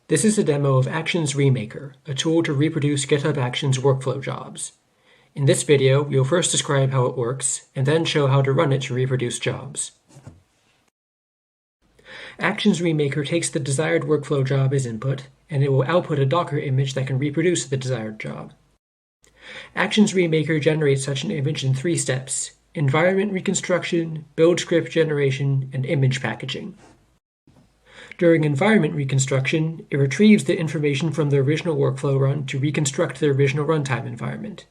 This is a demo of ActionsRemaker, a tool to reproduce GitHub Actions workflow jobs. In this video, we'll first describe how it works, and then show how to run it to reproduce jobs. ActionsRemaker takes the desired workflow job as input, and it will output a Docker image that can reproduce the desired job. ActionsRemaker generates such an image in 3 steps: environment reconstruction, build script generation, and image packaging. During environment reconstruction, it retrieves the information from the original workflow run to reconstruct the original runtime environment.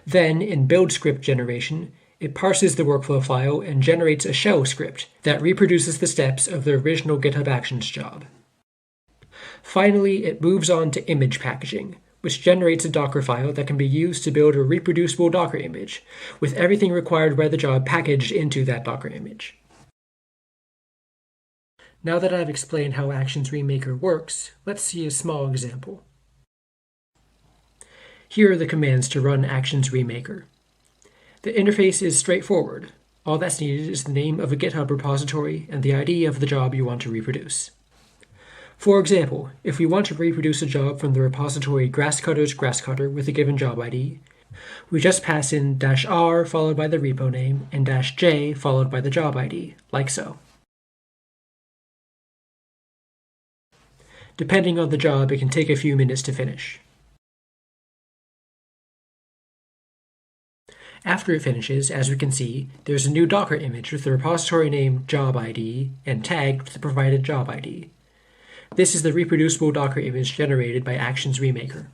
Then, in build script generation, it parses the workflow file and generates a shell script that reproduces the steps of the original GitHub Actions job. Finally, it moves on to image packaging, which generates a Docker file that can be used to build a reproducible Docker image, with everything required by the job packaged into that Docker image. Now that I've explained how ActionsRemaker works, let's see a small example. Here are the commands to run ActionsRemaker. The interface is straightforward. All that's needed is the name of a GitHub repository and the ID of the job you want to reproduce. For example, if we want to reproduce a job from the repository grasscutter's grasscutter with a given job ID, we just pass in -r followed by the repo name and -j followed by the job ID, like so. Depending on the job, it can take a few minutes to finish. After it finishes, as we can see, there's a new Docker image with the repository name job ID and tagged with the provided job ID. This is the reproducible Docker image generated by ActionsRemaker.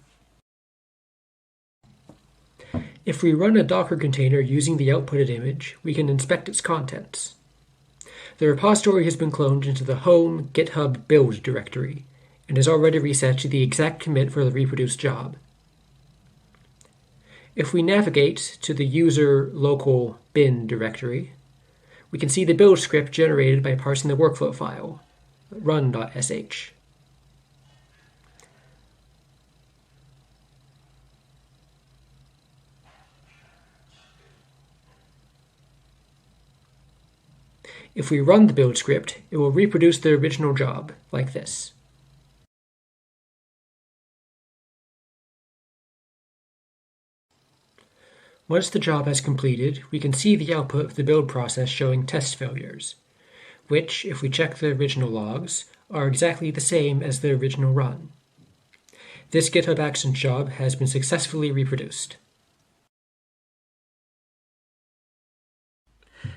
If we run a Docker container using the outputted image, we can inspect its contents. The repository has been cloned into the home GitHub build directory and is already reset to the exact commit for the reproduced job. If we navigate to the user local bin directory, we can see the build script generated by parsing the workflow file, run.sh. If we run the build script, it will reproduce the original job, like this. Once the job has completed, we can see the output of the build process showing test failures, which, if we check the original logs, are exactly the same as the original run. This GitHub Actions job has been successfully reproduced.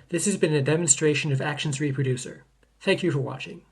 This has been a demonstration of Actions Reproducer. Thank you for watching.